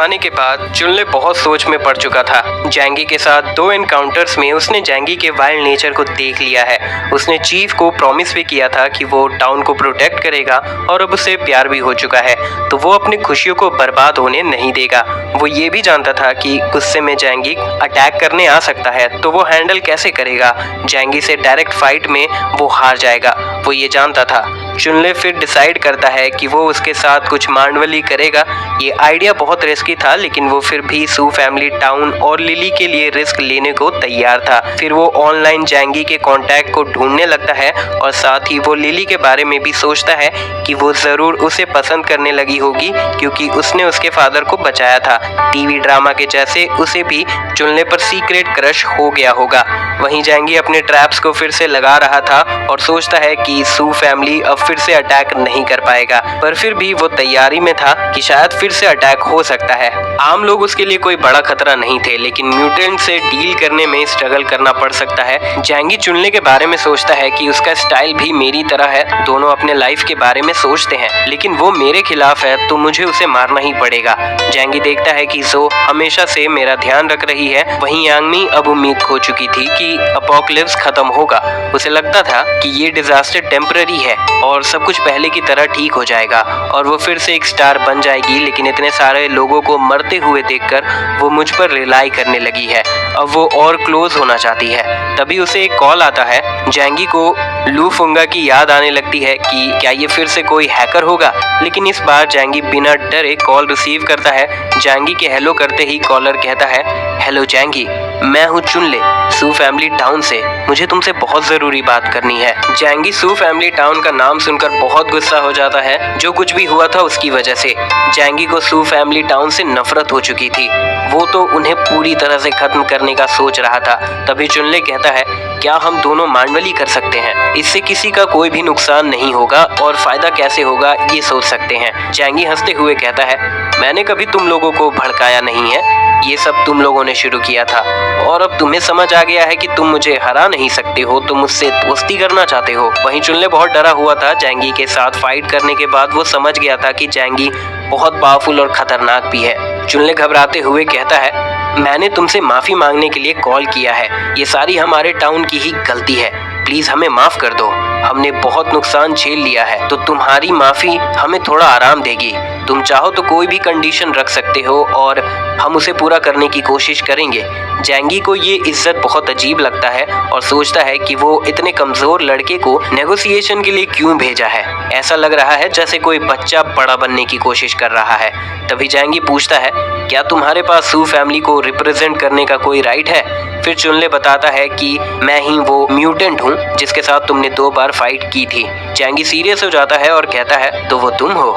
आने के बाद चुनले बहुत सोच में पड़ चुका था। जैंगी के साथ 2 एनकाउंटर्स में उसने जैंगी के वाइल्ड नेचर को देख लिया है। उसने चीफ को प्रॉमिस भी किया था कि वो टाउन को प्रोटेक्ट करेगा और अब उसे प्यार भी हो चुका है, तो वो अपनी खुशियों को बर्बाद होने नहीं देगा। वो ये भी जानता था कि गुस्से में जैंगी अटैक करने आ सकता है, तो वो हैंडल कैसे करेगा। जैंगी से डायरेक्ट फाइट में वो हार जाएगा, वो ये जानता था। चुनले फिर डिसाइड करता है कि वो उसके साथ कुछ मांडवली करेगा। ये आइडिया बहुत रिस्की था, लेकिन वो फिर भी सू फैमिली टाउन और लिली के लिए रिस्क लेने को तैयार था। फिर वो ऑनलाइन जैंगी के कांटेक्ट को ढूंढने लगता है और साथ ही वो लिली के बारे में भी सोचता है कि वो जरूर उसे पसंद करने लगी होगी, क्योंकि उसने उसके फादर को बचाया था। टीवी ड्रामा के जैसे उसे भी चुनले पर सीक्रेट क्रश हो गया होगा। वहीं जैंगी अपने ट्रैप्स को फिर से लगा रहा था और सोचता है कि सू फैमिली अब फिर से अटैक नहीं कर पाएगा, पर फिर भी वो तैयारी में था कि शायद फिर से अटैक हो सकता है। आम लोग उसके लिए कोई बड़ा खतरा नहीं थे, लेकिन म्यूटेंट से डील करने में स्ट्रगल करना पड़ सकता है। जैंगी चुनले के बारे में सोचता है कि उसका स्टाइल भी मेरी तरह है, दोनों अपने लाइफ के बारे में सोचते हैं, लेकिन वो मेरे खिलाफ है तो मुझे उसे मारना ही पड़ेगा। जैंगी देखता है कि जो हमेशा से मेरा ध्यान रख रही है, वहीं यांगमी अब उम्मीद खो चुकी थी कि अपोकलिप्स खत्म होगा। उसे लगता था कि ये डिजास्टर टेम्पररी है और सब कुछ पहले की तरह ठीक हो जाएगा और वो फिर से एक स्टार बन जाएगी, लेकिन इतने सारे लोगों को मरते हुए देखकर वो मुझ पर रिलाई करने लगी है। अब वो और क्लोज होना चाहती है। तभी उसे एक कॉल आता है। जैंगी को लू फुंगा की याद आने लगती है कि क्या ये फिर से कोई हैकर होगा, लेकिन इस बार जैंगी बिना डरे कॉल रिसीव करता है। जैंगी के हेलो करते ही कॉलर कहता है, हेलो जैंगी, मैं हूँ चुनले, सू फैमिली टाउन से, मुझे तुमसे बहुत जरूरी बात करनी है। जैंगी सू फैमिली टाउन का नाम सुनकर बहुत गुस्सा हो जाता है। जो कुछ भी हुआ था उसकी वजह से जैंगी को सू फैमिली टाउन से नफरत हो चुकी थी। वो तो उन्हें पूरी तरह से खत्म करने का सोच रहा था। तभी चुनले कहता है, क्या हम दोनों मांडवली कर सकते हैं? इससे किसी का कोई भी नुकसान नहीं होगा और फायदा कैसे होगा ये सोच सकते हैं। जैंगी हंसते हुए कहता है, मैंने कभी तुम लोगों को भड़काया नहीं है, ये सब तुम लोगों ने शुरू किया था और अब तुम्हें समझ आ गया है कि तुम मुझे हरा नहीं सकते हो, तुम मुझसे दोस्ती करना चाहते हो। वहीं चुनले बहुत डरा हुआ था। जैंगी के साथ फाइट करने के बाद वो समझ गया था कि जैंगी बहुत पावरफुल और खतरनाक भी है। चुनले घबराते हुए कहता है, मैंने तुमसे माफी मांगने के लिए कॉल किया है, ये सारी हमारे टाउन की ही गलती है, प्लीज हमें माफ कर दो, हमने बहुत नुकसान झेल लिया है, तो तुम्हारी माफी हमें थोड़ा आराम देगी। तुम चाहो तो कोई भी कंडीशन रख सकते हो और हम उसे पूरा करने की कोशिश करेंगे। जैंगी को ये इज्जत बहुत अजीब लगता है और सोचता है कि वो इतने कमजोर लड़के को नेगोशिएशन के लिए क्यों भेजा है। ऐसा लग रहा है जैसे कोई बच्चा बड़ा बनने की कोशिश कर रहा है। तभी जैंगी पूछता है, क्या तुम्हारे पास सू फैमिली को रिप्रेजेंट करने का कोई राइट है? फिर चुनले बताता है कि मैं ही वो म्यूटेंट हूँ जिसके साथ तुमने 2 बार फाइट की थी। जैंगी सीरियस हो जाता है और कहता है, तो वो तुम हो?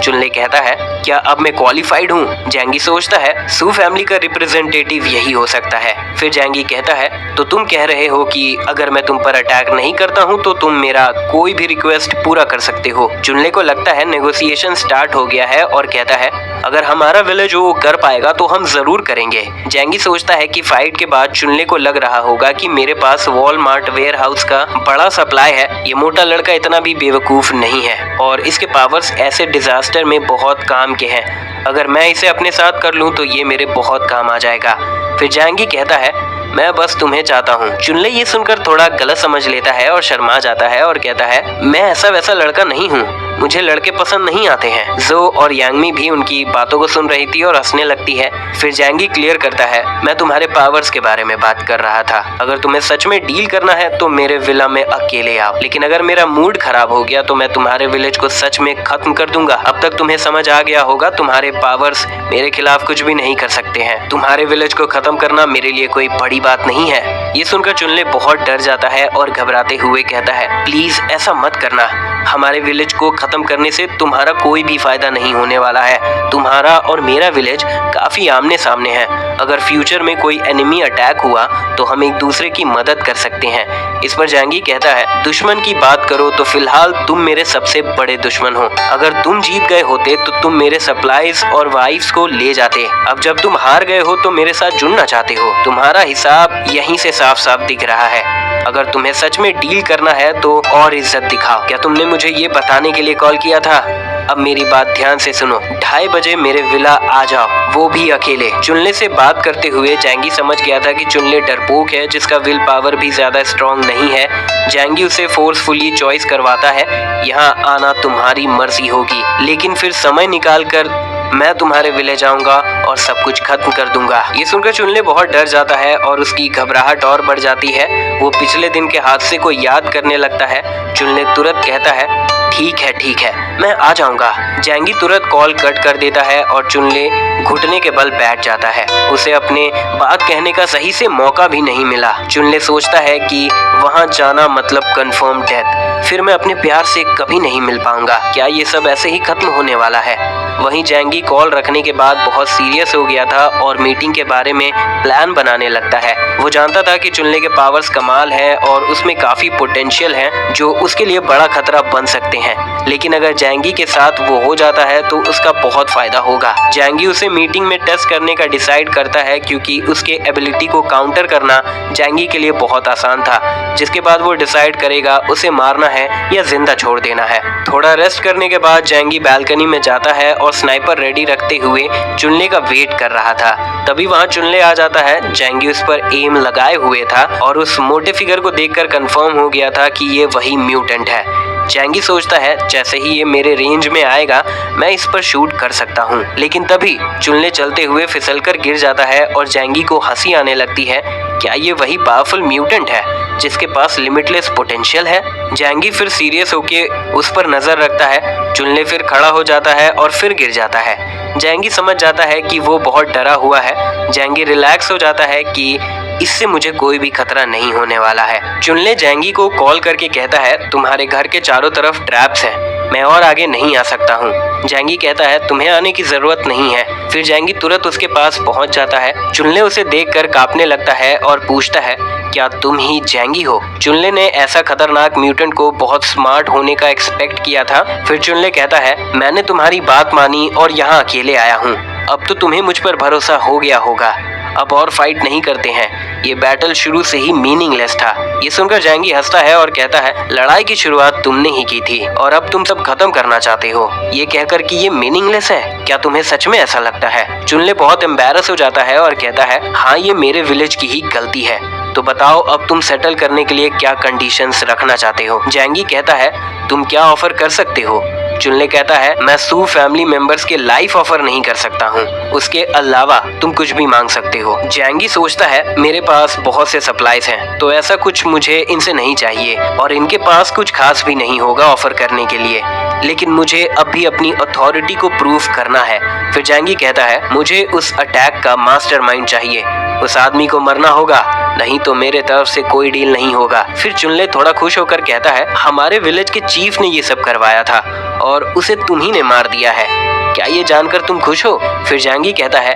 चुनले कहता है, क्या अब मैं क्वालिफाइड हूँ? जैंगी सोचता है, सू फैमिली का रिप्रेजेंटेटिव यही हो सकता है। फिर जैंगी कहता है, तो तुम कह रहे हो कि अगर मैं तुम पर अटैक नहीं करता हूँ तो तुम मेरा कोई भी रिक्वेस्ट पूरा कर सकते हो। चुनले को लगता है नेगोशिएशन स्टार्ट हो गया है और कहता है, अगर हमारा विलेज वो कर पाएगा तो हम जरूर करेंगे। जैंगी सोचता है कि फाइट के बाद चुनले को लग रहा होगा कि मेरे पास वॉलमार्ट वेयर हाउस का बड़ा सप्लाई है। ये मोटा लड़का इतना भी बेवकूफ नहीं है और इसके पावर्स ऐसे डिजास्टर में बहुत काम के हैं। अगर मैं इसे अपने साथ कर लूं तो ये मेरे बहुत काम आ जाएगा। फिर जैंगी कहता है, मैं बस तुम्हें चाहता हूँ। चुनले ये सुनकर थोड़ा गलत समझ लेता है और शर्मा जाता है और कहता है, मैं ऐसा वैसा लड़का नहीं हूँ, मुझे लड़के पसंद नहीं आते हैं। जो और यांगमी भी उनकी बातों को सुन रही थी और हंसने लगती है। फिर जैंगी क्लियर करता है, मैं तुम्हारे पावर्स के बारे में बात कर रहा था। अगर तुम्हें सच में डील करना है तो मेरे विला में अकेले आओ, लेकिन अगर मेरा मूड खराब हो गया तो मैं तुम्हारे विलेज को सच में खत्म कर दूंगा। अब तक तुम्हें समझ आ गया होगा, तुम्हारे पावर्स मेरे खिलाफ कुछ भी नहीं कर सकते हैं। तुम्हारे विलेज को खत्म करना मेरे लिए कोई बड़ी बात नहीं है। ये सुनकर चुनले बहुत डर जाता है और घबराते हुए कहता है, प्लीज ऐसा मत करना, हमारे विलेज को खत्म करने से तुम्हारा कोई भी फायदा नहीं होने वाला है। तुम्हारा और मेरा विलेज काफी आमने सामने है। अगर फ्यूचर में कोई एनिमी अटैक हुआ तो हम एक दूसरे की मदद कर सकते हैं। इस पर जैंगी कहता है, दुश्मन की बात करो तो फिलहाल तुम मेरे सबसे बड़े दुश्मन हो। अगर तुम जीत गए होते तो तुम मेरे सप्लाईज और वाइफ्स को ले जाते। अब जब तुम हार गए हो तो मेरे साथ जुड़ना चाहते हो। तुम्हारा हिसाब यहीं से साफ साफ दिख रहा है। अगर तुम्हें सच में डील करना है तो और इज्जत दिखाओ। क्या तुमने मुझे ये बताने के लिए कॉल किया था? अब मेरी बात ध्यान से सुनो, 2:30 बजे मेरे विला आ जाओ, वो भी अकेले। चुनले से बात करते हुए जैंगी समझ गया था कि चुनले डरपोक है, जिसका विल पावर भी ज्यादा स्ट्रॉन्ग नहीं है। जैंगी उसे फोर्सफुली चॉइस करवाता है, यहाँ आना तुम्हारी मर्जी होगी, लेकिन फिर समय निकाल कर मैं तुम्हारे विले जाऊंगा और सब कुछ खत्म कर दूंगा। ये सुनकर चुनले बहुत डर जाता है और उसकी घबराहट और बढ़ जाती है। वो पिछले दिन के हादसे को याद करने लगता है। चुनले तुरंत कहता है, ठीक है, मैं आ जाऊंगा। जैंगी तुरंत कॉल कट कर देता है और चुनले घुटने के बल बैठ जाता है। उसे अपने बात कहने का सही से मौका भी नहीं मिला। चुनले सोचता है कि वहां जाना मतलब कंफर्म डेथ, फिर मैं अपने प्यार से कभी नहीं मिल पाऊंगा। क्या ये सब ऐसे ही खत्म होने वाला है? वहीं जैंगी कॉल रखने के बाद बहुत सीरियस हो गया था और मीटिंग के बारे में प्लान बनाने लगता है। वो जानता था कि चुनले के पावर्स कमाल है और उसमें काफी पोटेंशियल है जो उसके लिए बड़ा खतरा बन सकते हैं, लेकिन अगर जैंगी के साथ वो हो जाता है तो उसका बहुत फायदा होगा। जैंगी उसे मीटिंग में टेस्ट करने का डिसाइड करता है क्योंकि उसके एबिलिटी को काउंटर करना जैंगी के लिए बहुत आसान था। जिसके बाद वो डिसाइड करेगा उसे मारना है या जिंदा छोड़ देना है। थोड़ा रेस्ट करने के बाद जैंगी बालकनी में जाता है और स्नाइपर रेडी रखते हुए चुनले का वेट कर रहा था। तभी वहाँ चुनले आ जाता है। जैंगी उस पर एम लगाए हुए था और उस मोटे फिगर को देखकर कंफर्म हो गया था कि ये वही म्यूटेंट है। जैंगी सोचता है जैसे ही ये मेरे रेंज में आएगा मैं इस पर शूट कर सकता हूँ, लेकिन तभी चुनले चलते हुए फिसलकर गिर जाता है और जैंगी को हंसी आने लगती है। क्या ये वही पावरफुल म्यूटेंट है जिसके पास लिमिटलेस पोटेंशियल है? जैंगी फिर सीरियस होके उस पर नजर रखता है। चुनले फिर खड़ा हो जाता है और फिर गिर जाता है। जैंगी समझ जाता है कि वो बहुत डरा हुआ है। जैंगी रिलैक्स हो जाता है कि इससे मुझे कोई भी खतरा नहीं होने वाला है। चुनले जैंगी को कॉल करके कहता है, तुम्हारे घर के चारों तरफ ट्रैप्स हैं, मैं और आगे नहीं आ सकता हूँ। जैंगी कहता है, तुम्हें आने की जरूरत नहीं है। फिर जैंगी तुरंत उसके पास पहुँच जाता है। चुनले उसे देखकर कांपने लगता है और पूछता है, क्या तुम ही जैंगी हो? चुनले ने ऐसा खतरनाक म्यूटेंट को बहुत स्मार्ट होने का एक्सपेक्ट किया था। फिर चुनले कहता है, मैंने तुम्हारी बात मानी और यहाँ अकेले आया हूँ। अब तो तुम्हें मुझ पर भरोसा हो गया होगा। अब और फाइट नहीं करते हैं, ये बैटल शुरू से ही मीनिंगलेस था। ये सुनकर जैंगी हंसता है और कहता है, लड़ाई की शुरुआत तुमने ही की थी और अब तुम सब खत्म करना चाहते हो, ये कहकर कि ये मीनिंगलेस है। क्या तुम्हें सच में ऐसा लगता है? चुनले बहुत एम्बैरस हो जाता है और कहता है, हाँ ये मेरे विलेज की ही गलती है। तो बताओ अब तुम सेटल करने के लिए क्या कंडीशंस रखना चाहते हो? जैंगी कहता है, तुम क्या ऑफर कर सकते हो? चुनले कहता है, मैं सू फैमिली मेंबर्स के लाइफ ऑफर नहीं कर सकता हूँ, उसके अलावा तुम कुछ भी मांग सकते हो। जैंगी सोचता है, मेरे पास बहुत से सप्लाईज हैं, तो ऐसा कुछ मुझे इनसे नहीं चाहिए और इनके पास कुछ खास भी नहीं होगा ऑफर करने के लिए, लेकिन मुझे अब भी अपनी अथॉरिटी को प्रूव करना है। फिर जैंगी कहता है, मुझे उस अटैक का मास्टरमाइंड चाहिए, उस आदमी को मरना होगा, नहीं तो मेरे तरफ से कोई डील नहीं होगा। फिर चुनले थोड़ा खुश होकर कहता है, हमारे विलेज के चीफ ने ये सब करवाया था और उसे तुम ही ने मार दिया है, क्या ये जानकर तुम खुश हो? फिर जैंगी कहता है,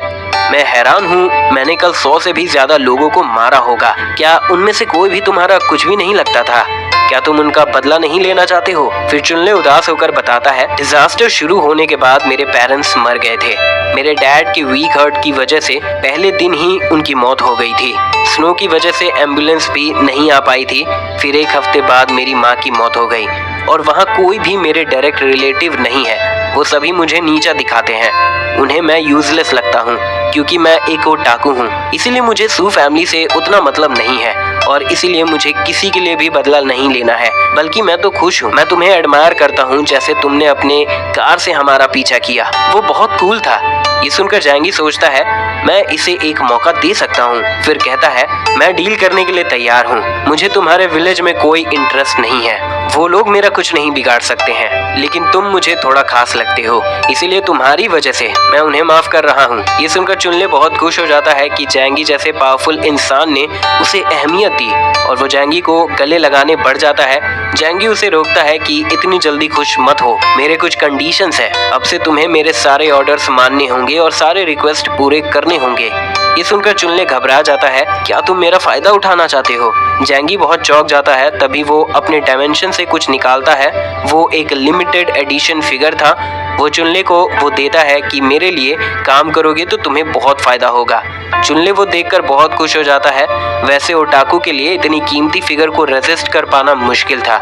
मैं हैरान हूँ, मैंने कल 100 से भी ज्यादा लोगों को मारा होगा, क्या उनमें से कोई भी तुम्हारा कुछ भी नहीं लगता था? क्या तुम उनका बदला नहीं लेना चाहते हो? फिर चुनले उदास होकर बताता है, डिजास्टर शुरू होने के बाद मेरे पेरेंट्स मर गए थे। मेरे डैड की वीक हार्ट की वजह से पहले दिन ही उनकी मौत हो गई थी। स्नो की वजह से एम्बुलेंस भी नहीं आ पाई थी। फिर 1 हफ्ते बाद मेरी माँ की मौत हो गई और वहाँ कोई भी मेरे डायरेक्ट रिलेटिव नहीं है। वो सभी मुझे नीचा दिखाते हैं, उन्हें मैं यूजलेस लगता हूँ क्योंकि मैं एक ओटाकू हूँ। इसीलिए मुझे सू फैमिली से उतना मतलब नहीं है और इसीलिए मुझे किसी के लिए भी बदला नहीं लेना है, बल्कि मैं तो खुश हूँ। मैं तुम्हें एडमायर करता हूँ जैसे तुमने अपने कार से हमारा पीछा किया, वो बहुत कूल था। ये सुनकर जैंगी सोचता है, मैं इसे एक मौका दे सकता हूँ। फिर कहता है, मैं डील करने के लिए तैयार हूँ, मुझे तुम्हारे विलेज में कोई इंटरेस्ट नहीं है, वो लोग मेरा कुछ नहीं बिगाड़ सकते हैं, लेकिन तुम मुझे थोड़ा खास लगते हो, इसीलिए तुम्हारी वजह से मैं उन्हें माफ कर रहा हूँ। ये सुनकर चुनले बहुत खुश हो जाता है कि जैंगी जैसे पावरफुल इंसान ने उसे अहमियत दी और वो जैंगी को गले लगाने बढ़ जाता है। जैंगी उसे रोकता है कि इतनी जल्दी खुश मत हो, मेरे कुछ कंडीशंस है, अब से तुम्हें मेरे सारे ऑर्डर्स मानने होंगे और सारे रिक्वेस्ट पूरे करने होंगे। ये सुनकर चुनले घबरा जाता है, क्या तुम मेरा फायदा उठाना चाहते हो? जैंगी बहुत चौंक जाता है। तभी वो अपने डायमेंशन से कुछ निकालता है, वो एक लिमिटेड एडिशन फिगर था। वो चुनले को वो देता है कि मेरे लिए काम करोगे तो तुम्हें बहुत फायदा होगा। चुनले वो देखकर बहुत खुश हो जाता है। वैसे ओटाकू के लिए इतनी कीमती फिगर को रेजिस्ट कर पाना मुश्किल था।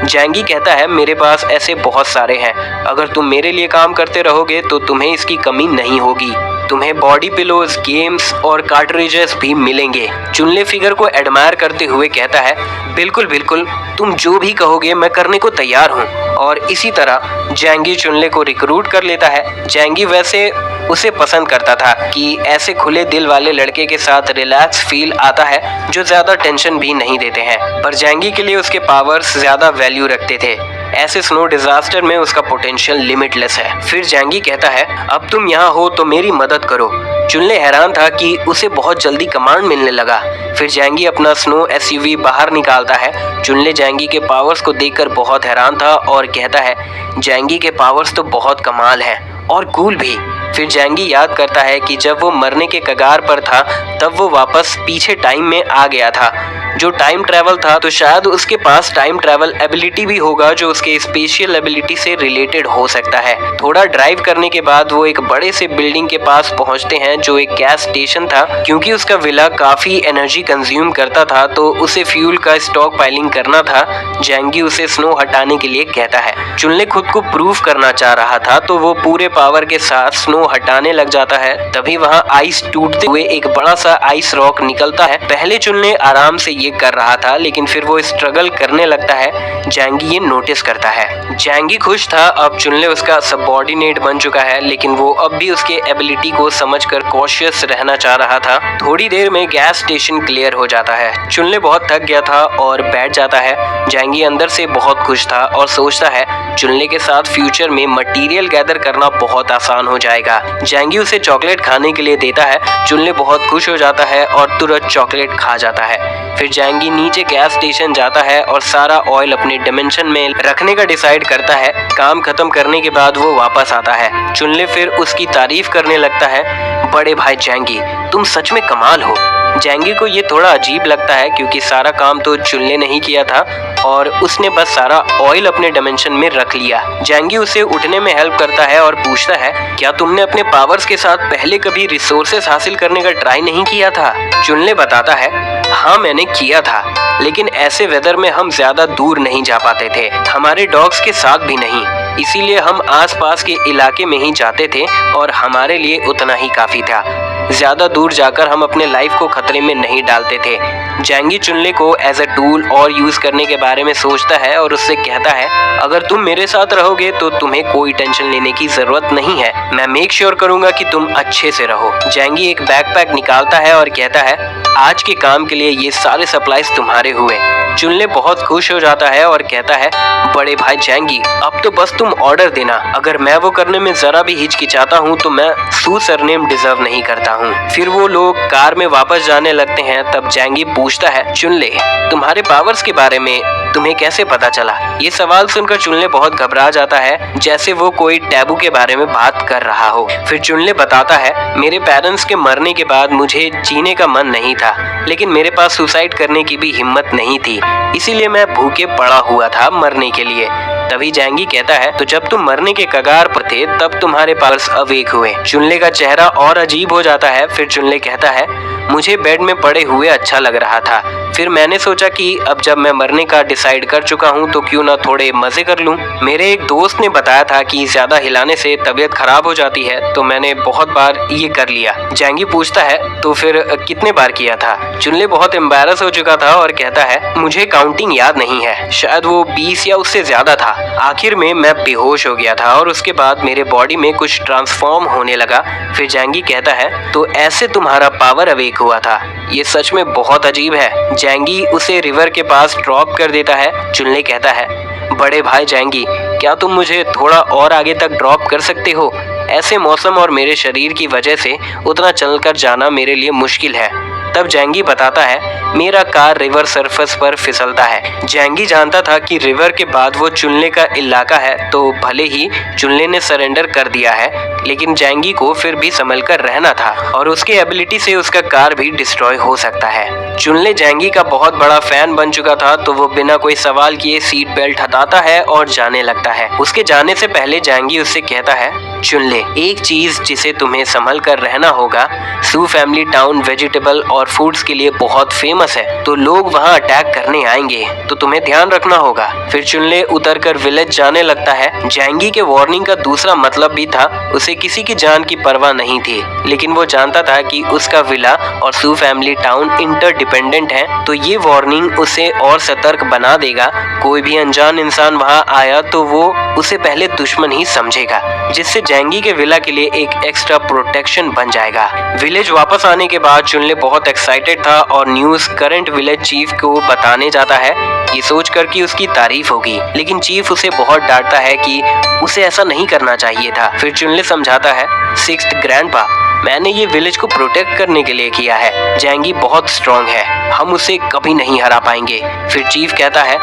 जैंगी कहता है मेरे पास ऐसे बहुत सारे हैं, अगर तुम मेरे लिए काम करते रहोगे तो तुम्हें इसकी कमी नहीं होगी। तुम्हें बॉडी पिलोज, गेम्स और कार्ट्रिजेस भी मिलेंगे। चुनले फिगर को एडमायर करते हुए कहता है बिल्कुल बिल्कुल, तुम जो भी कहोगे मैं करने को तैयार हूँ। और इसी तरह जैंगी चुनले को रिक्रूट कर लेता है। जैंगी वैसे उसे पसंद करता था कि ऐसे खुले दिल वाले लड़के के साथ रिलैक्स फील आता है जो ज्यादा टेंशन भी नहीं देते हैं, पर जैंगी के लिए उसके पावर्स ज्यादा वैल्यू रखते थे। ऐसे स्नो डिजास्टर में उसका पोटेंशियल लिमिटलेस है। फिर जैंगी कहता है अब तुम यहाँ हो तो मेरी मदद करो। चुनले हैरान था कि उसे बहुत जल्दी कमांड मिलने लगा। फिर जैंगी अपना स्नो एसयूवी बाहर निकालता है। चुनले जैंगी के पावर्स को देखकर बहुत हैरान था और कहता है जैंगी के पावर्स तो बहुत कमाल हैं और कूल भी। फिर जैंगी याद करता है कि जब वो मरने के कगार पर था तब वो वापस पीछे टाइम में आ गया था, जो टाइम ट्रैवल था, तो शायद उसके पास टाइम ट्रैवल एबिलिटी भी होगा जो उसके स्पेशियल एबिलिटी से रिलेटेड हो सकता है। थोड़ा ड्राइव करने के बाद वो एक बड़े से बिल्डिंग के पास पहुंचते हैं जो एक गैस स्टेशन था। क्योंकि उसका विला काफी एनर्जी कंज्यूम करता था तो उसे फ्यूल का स्टॉक पाइलिंग करना था। जैंगी उसे स्नो हटाने के लिए कहता है। चुनले खुद को प्रूव करना चाह रहा था तो वो पूरे पावर के साथ स्नो हटाने लग जाता है। तभी वहाँ आइस टूटते हुए एक बड़ा सा आइस रॉक निकलता है। पहले चुनले आराम से ये कर रहा था लेकिन फिर वो स्ट्रगल करने लगता है। जैंगी ये नोटिस करता है। जैंगी खुश था, अब चुनले उसका सबऑर्डिनेट बन चुका है, लेकिन वो अब भी उसके एबिलिटी को समझकर कॉशियस रहना चाह रहा था। थोड़ी देर में गैस स्टेशन क्लियर हो जाता है। चुनले बहुत थक गया था और बैठ जाता है। जैंगी अंदर से बहुत खुश था और सोचता है चुनले के साथ फ्यूचर में मटेरियल गैदर करना बहुत आसान हो जाएगा। जैंगी उसे चॉकलेट खाने के लिए देता है। चुनले बहुत खुश हो जाता है और तुरंत चॉकलेट खा जाता है। फिर जैंगी नीचे गैस स्टेशन जाता है और सारा ऑयल अपने डिमेंशन में रखने का डिसाइड करता है। काम खत्म करने के बाद वो वापस आता है। चुनले फिर उसकी तारीफ करने लगता है बड़े भाई जैंगी, तुम सच में कमाल हो। जैंगी को ये थोड़ा अजीब लगता है क्योंकि सारा काम तो चुनले ने ही किया था और उसने बस सारा ऑयल अपने डायमेंशन में रख लिया। जैंगी उसे उठने में हेल्प करता है और पूछता है क्या तुमने अपने पावर्स के साथ पहले कभी रिसोर्सेस हासिल करने का ट्राई नहीं किया था? चुनले बताता है हाँ मैंने किया था, लेकिन ऐसे वेदर में हम ज्यादा दूर नहीं जा पाते थे, हमारे डॉग्स के साथ भी नहीं, इसीलिए हम आसपास के इलाके में ही जाते थे और हमारे लिए उतना ही काफी था। ज्यादा दूर जाकर हम अपने लाइफ को खतरे में नहीं डालते थे। जैंगी चुनले को एज अ टूल और यूज करने के बारे में सोचता है और उससे कहता है अगर तुम मेरे साथ रहोगे तो तुम्हें कोई टेंशन लेने की जरूरत नहीं है, मैं मेक श्योर करूंगा कि तुम अच्छे से रहो। जैंगी एक बैकपैक निकालता है और कहता है आज के काम के लिए ये सारे सप्लाईज तुम्हारे हुए। चुनले बहुत खुश हो जाता है और कहता है बड़े भाई जैंगी, अब तो बस तुम ऑर्डर देना, अगर मैं वो करने में जरा भी हिचकिचाता हूँ तो मैं सू सरनेम डिजर्व नहीं करता हूँ। फिर वो लोग कार में वापस जाने लगते हैं। तब जैंगी पूछता है चुनले तुम्हारे पावर्स के बारे में तुम्हें कैसे पता चला? ये सवाल सुनकर चुनले बहुत घबरा जाता है, जैसे वो कोई टैबू के बारे में बात कर रहा हो। फिर चुनले बताता है मेरे पेरेंट्स के मरने के बाद मुझे जीने का मन नहीं था, लेकिन मेरे पास सुसाइड करने की भी हिम्मत नहीं थी, इसीलिए मैं भूखे पड़ा हुआ था मरने के लिए। तभी जैंगी कहता है तो जब तुम मरने के कगार पर थे तब तुम्हारे पावर्स अवेक हुए। चुनले का चेहरा और अजीब हो जाता है। फिर चुनले कहता है मुझे बेड में पड़े हुए अच्छा लग रहा था, फिर मैंने सोचा कि अब जब मैं मरने का डिसाइड कर चुका हूँ तो क्यों ना थोड़े मजे कर लूँ। मेरे एक दोस्त ने बताया था कि ज्यादा हिलाने से तबीयत खराब हो जाती है, तो मैंने बहुत बार ये कर लिया। जैंगी पूछता है तो फिर कितने बार किया था? चुनले बहुत एम्बैरस हो चुका था और कहता है मुझे काउंटिंग याद नहीं है, शायद वो 20 या उससे ज्यादा था। आखिर में मैं बेहोश हो गया था और उसके बाद मेरे बॉडी में कुछ ट्रांसफॉर्म होने लगा। फिर जैंगी कहता है तो ऐसे तुम्हारा पावर अवेक हुआ था, ये सच में बहुत अजीब है। जैंगी उसे रिवर के पास ड्रॉप कर देता है। चुनले कहता है बड़े भाई जैंगी, क्या तुम मुझे थोड़ा और आगे तक ड्रॉप कर सकते हो? ऐसे मौसम और मेरे शरीर की वजह से उतना चलकर जाना मेरे लिए मुश्किल है। तब जैंगी बताता है मेरा कार रिवर सरफेस पर फिसलता है। जैंगी जानता था कि रिवर के बाद वो चुनले का इलाका है, तो भले ही चुनले ने सरेंडर कर दिया है, लेकिन जैंगी को फिर भी संभल कर रहना था और उसके एबिलिटी से उसका कार भी डिस्ट्रॉय हो सकता है। चुनले जैंगी का बहुत बड़ा फैन बन चुका था, तो वो बिना कोई सवाल किए सीट बेल्ट हटाता है और जाने लगता है। उसके जाने से पहले जैंगी उससे कहता है, चुनले, एक चीज जिसे तुम्हें संभल कर रहना होगा, सू फैमिली टाउन वेजिटेबल और फूड्स के लिए बहुत फेमस है, तो लोग वहाँ अटैक करने आएंगे, तो तुम्हें ध्यान रखना होगा। फिर चुनले उतर कर विलेज जाने लगता है। जैंगी के वार्निंग का दूसरा मतलब भी था, उसे किसी की जान की परवाह नहीं थी, लेकिन वो जानता था कि उसका विला और सू फैमिली टाउन इंटरडिपेंडेंट है, तो ये वार्निंग उसे और सतर्क बना देगा। कोई भी अनजान इंसान वहाँ आया तो वो उसे पहले दुश्मन ही समझेगा, जिससे जैंगी के विला के लिए एक एक्स्ट्रा प्रोटेक्शन बन जाएगा। विलेज वापस आने के बाद चुनले बहुत एक्साइटेड था और न्यूज करंट विलेज चीफ को बताने जाता है, ये सोचकर कि उसकी तारीफ होगी, लेकिन चीफ उसे बहुत डांटता है कि उसे ऐसा नहीं करना चाहिए था। फिर चुनले समझाता है, सिक्स्थ ग्रैंडपा, मैंने ये विलेज को प्रोटेक्ट करने के लिए किया है। जैंगी बहुत स्ट्रॉन्ग है, हम उसे कभी नहीं हरा पाएंगे। फिर चीफ कहता है,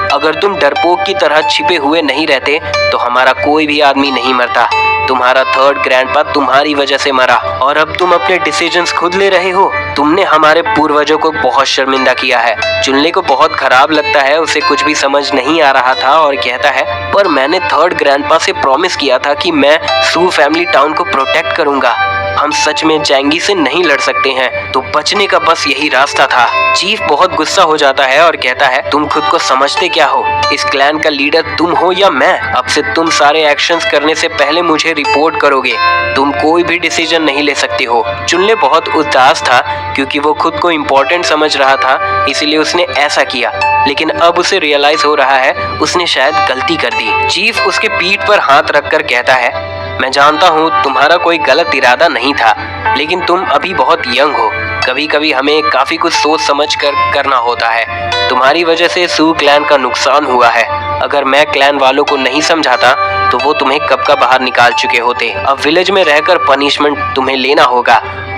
अगर तुम डरपोक की तरह छिपे हुए नहीं रहते तो हमारा कोई भी आदमी नहीं मरता। तुम्हारा थर्ड ग्रैंडपा तुम्हारी वजह से मरा और अब तुम अपने डिसीजंस खुद ले रहे हो। तुमने हमारे पूर्वजों को बहुत शर्मिंदा किया है। चुनले को बहुत खराब लगता है, उसे कुछ भी समझ नहीं आ रहा था और कहता है, पर मैंने थर्ड ग्रैंडपा से प्रॉमिस किया था कि मैं सू फैमिली टाउन को प्रोटेक्ट करूंगा। हम सच में जैंगी से नहीं लड़ सकते हैं, तो बचने का बस यही रास्ता था। चीफ बहुत गुस्सा हो जाता है और कहता है, तुम खुद को समझते क्या हो? इस क्लैन का लीडर तुम हो या मैं? अब से तुम सारे एक्शंस करने से पहले मुझे रिपोर्ट करोगे। तुम कोई भी डिसीजन नहीं ले सकते हो। चुनले बहुत उदास था क्योंकि वो खुद को इम्पोर्टेंट समझ रहा था, इसलिए उसने ऐसा किया, लेकिन अब उसे रियलाइज हो रहा है उसने शायद गलती कर दी। चीफ उसके पीठ पर हाथ रखकर कहता है, मैं जानता हूँ तुम्हारा कोई गलत इरादा नहीं था, लेकिन तुम अभी बहुत यंग हो। कभी कभी हमें काफी कुछ सोच समझ कर करना होता है। तुम्हारी वजह से सू क्लैन का नुकसान हुआ है। अगर मैं क्लैन वालों को नहीं समझाता तो वो तुम्हें कब का बाहर निकाल चुके होते। अब विलेज में रहकर पनिशमेंट तुम्हें लेना होगा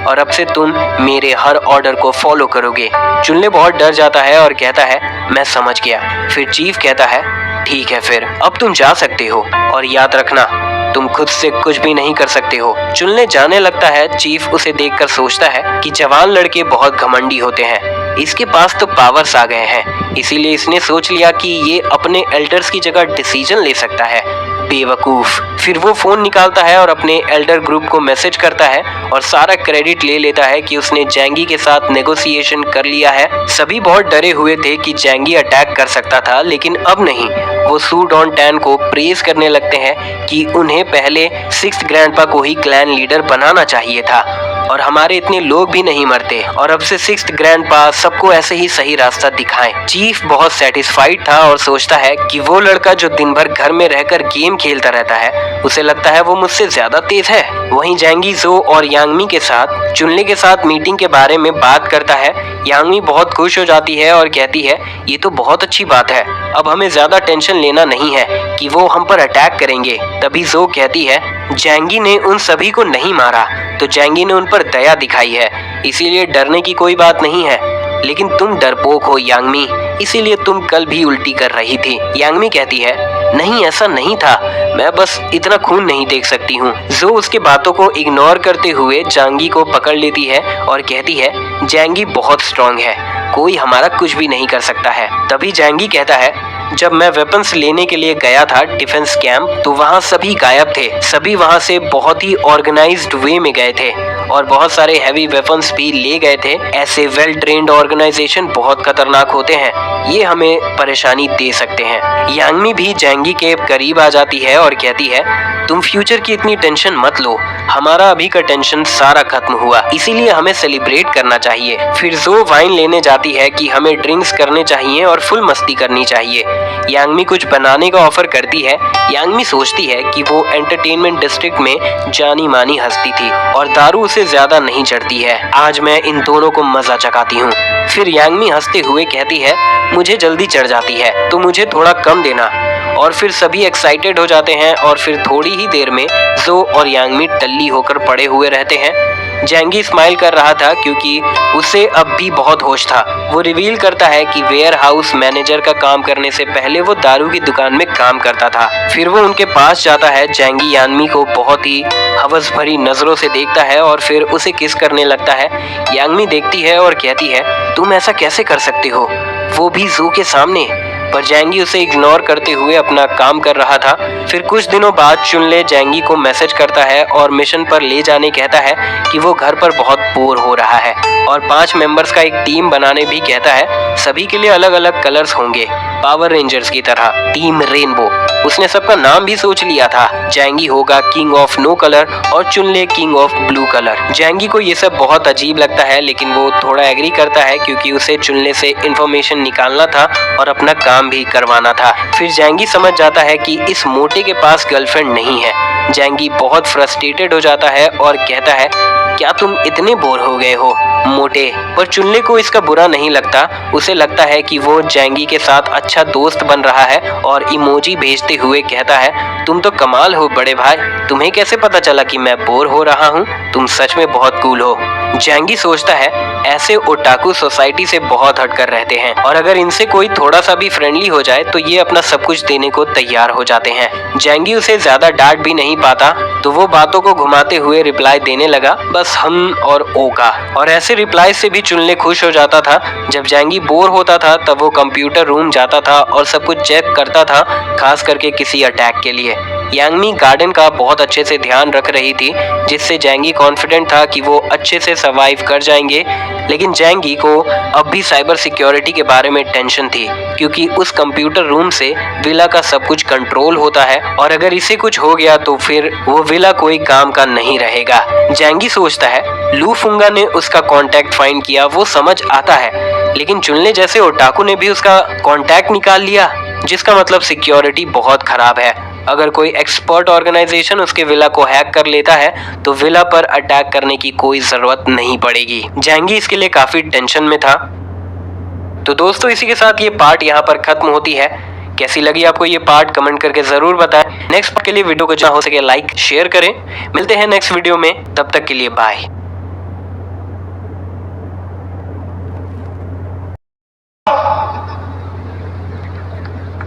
और अब से तुम मेरे हर ऑर्डर को फॉलो करोगे। चुनले बहुत डर जाता है और कहता है, मैं समझ गया। फिर चीफ कहता है, ठीक है, फिर अब तुम जा सकते हो और याद रखना, तुम खुद से कुछ भी नहीं कर सकते हो। चुनले जाने लगता है। चीफ उसे देखकर सोचता है कि जवान लड़के बहुत घमंडी होते हैं, इसके पास तो पावर्स आ गए हैं, इसीलिए इसने सोच लिया कि ये अपने एल्डर्स की जगह डिसीजन ले सकता है। बेवकूफ। फिर वो फोन निकालता है और अपने एल्डर ग्रुप को मैसेज करता है और सारा क्रेडिट ले लेता है कि उसने जैंगी के साथ नेगोशिएशन कर लिया है। सभी बहुत डरे हुए थे कि जैंगी अटैक कर सकता था, लेकिन अब नहीं। वो सू डॉन टैन को प्रेज करने लगते हैं कि उन्हें पहले सिक्स्थ ग्रैंडपा को ही क्लैन लीडर बनाना चाहिए था और हमारे इतने लोग भी नहीं मरते, और अब से सिक्स्थ ग्रैंडपा सबको ऐसे ही सही रास्ता दिखाएं। चीफ बहुत सेटिस्फाइड था और सोचता है कि वो लड़का जो दिन भर घर में रहकर गेम खेलता रहता है, उसे लगता है वो मुझसे ज्यादा तेज है। वहीं जैंगी जो और यांगमी के साथ चुनले के साथ मीटिंग के बारे में बात करता है। यांगमी बहुत खुश हो जाती है और कहती है, ये तो बहुत अच्छी बात है, अब हमें ज्यादा टेंशन लेना नहीं है कि वो हम पर अटैक करेंगे। तभी जो कहती है, जैंगी ने उन सभी को नहीं मारा, तो जैंगी ने उन पर दया दिखाई है, इसीलिए डरने की कोई बात नहीं है। लेकिन तुम डरपोक हो यांगमी, इसीलिए तुम कल भी उल्टी कर रही थी। यांगमी कहती है, नहीं ऐसा नहीं था, मैं बस इतना खून नहीं देख सकती हूँ। जो उसके बातों को इग्नोर करते हुए जैंगी को पकड़ लेती है और कहती है, जैंगी बहुत स्ट्रॉन्ग है, कोई हमारा कुछ भी नहीं कर सकता है। तभी जैंगी कहता है, जब मैं वेपन्स लेने के लिए गया था डिफेंस कैंप, तो वहाँ सभी गायब थे। सभी वहाँ से बहुत ही ऑर्गेनाइज्ड वे में गए थे और बहुत सारे हैवी वेपन्स भी ले गए थे। ऐसे वेल ट्रेन्ड ऑर्गेनाइजेशन बहुत खतरनाक होते हैं, ये हमें परेशानी दे सकते हैं। यांगमी भी जैंगी के करीब आ जाती है और कहती है, तुम फ्यूचर की इतनी टेंशन मत लो, हमारा अभी का टेंशन सारा खत्म हुआ, इसीलिए हमें सेलिब्रेट करना चाहिए। फिर जो वाइन लेने जाती है कि हमें ड्रिंक्स करने चाहिए और फुल मस्ती करनी चाहिए। यांगमी कुछ बनाने का ऑफर करती है। यांगमी सोचती है कि वो एंटरटेनमेंट डिस्ट्रिक्ट में जानी मानी हस्ती थी और दारू उसे ज्यादा नहीं चढ़ती है। आज मैं इन दोनों को मजा चखाती हूँ। फिर यांगमी हंसते हुए कहती है, मुझे जल्दी चढ़ जाती है, तो मुझे थोड़ा कम देना। और फिर सभी एक्साइटेड हो जाते हैं और फिर थोड़ी ही देर में जो और यांगमी टल्ली होकर पड़े हुए रहते हैं। जैंगी स्माइल कर रहा था क्योंकि उसे अब भी बहुत होश था। वो रिवील करता है कि वेयर हाउस मैनेजर का काम करने से पहले वो दारू की दुकान में काम करता था। फिर वो उनके पास जाता है। जैंगी यानमी को बहुत ही हवस भरी नजरों से देखता है और फिर उसे किस करने लगता है। यानमी देखती है और कहती है, तुम ऐसा कैसे कर सकते हो, वो भी जू के सामने। पर जैंगी उसे इग्नोर करते हुए अपना काम कर रहा था। फिर कुछ दिनों बाद चुनले जैंगी को मैसेज करता है और मिशन पर ले जाने कहता है कि वो घर पर बहुत बोर हो रहा है और 5 मेंबर्स का एक टीम बनाने भी कहता है। सभी के लिए अलग अलग कलर्स होंगे, पावर रेंजर्स की तरह, टीम रेनबो। उसने सबका नाम भी सोच लिया था। जैंगी होगा किंग ऑफ नो कलर और चुनले किंग ऑफ ब्लू कलर। जैंगी को ये सब बहुत अजीब लगता है लेकिन वो थोड़ा एग्री करता है क्योंकि उसे चुनले से इंफॉर्मेशन निकालना था और अपना काम भी करवाना था। फिर जैंगी समझ जाता है कि इस मोटे के पास गर्लफ्रेंड नहीं है। जैंगी बहुत फ्रस्ट्रेटेड हो जाता है और कहता है, क्या तुम इतने बोर हो गए हो मोटे? पर चुनले को इसका बुरा नहीं लगता। उसे लगता है कि वो जैंगी के साथ अच्छा दोस्त बन रहा है और इमोजी भेजते हुए कहता है, तुम तो कमाल हो बड़े भाई, तुम्हें कैसे पता चला कि मैं बोर हो रहा हूँ? तुम सच में बहुत कूल हो। जैंगी सोचता है, ऐसे ओटाकू सोसाइटी से बहुत हटकर रहते हैं और अगर इनसे कोई थोड़ा सा भी फ्रेंडली हो जाए तो ये अपना सब कुछ देने को तैयार हो जाते हैं। जैंगी उसे ज्यादा डांट भी नहीं पाता तो वो बातों को घुमाते हुए रिप्लाई देने लगा, बस हम और ओ का। और ऐसे रिप्लाई से भी चुनले खुश हो जाता था। जब जैंगी बोर होता था तब वो कंप्यूटर रूम जाता था और सब कुछ चेक करता था, खास करके किसी अटैक के लिए। यानमी गार्डन का बहुत अच्छे से ध्यान रख रही थी जिससे जैंगी कॉन्फिडेंट था कि वो अच्छे से सर्वाइव कर जाएंगे। लेकिन जैंगी को अब भी साइबर सिक्योरिटी के बारे में टेंशन थी क्योंकि उस कंप्यूटर रूम से विला का सब कुछ कंट्रोल होता है और अगर इसे कुछ हो गया तो फिर वो विला कोई काम का नहीं रहेगा। जैंगी सोचता है, लू फुंगा ने उसका कांटेक्ट फाइंड किया, वो समझ आता है, लेकिन चुनले जैसे ओटाकू ने भी उसका कांटेक्ट निकाल लिया, जिसका मतलब सिक्योरिटी बहुत खराब है। अगर कोई एक्सपर्ट ऑर्गेनाइजेशन उसके विला को हैक कर लेता है तो विला पर अटैक करने की कोई जरूरत नहीं पड़ेगी। जैंगी इसके लिए काफी टेंशन में था। तो दोस्तों इसी के साथ ये पार्ट यहाँ पर खत्म होती है। कैसी लगी आपको ये पार्ट कमेंट करके जरूर बताएं। नेक्स्ट पार्ट के लिए वीडियो को जहाँ हो सके लाइक शेयर करें। मिलते हैं नेक्स्ट वीडियो में, तब तक के लिए bye.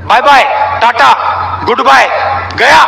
Bye bye, tata, goodbye, गया।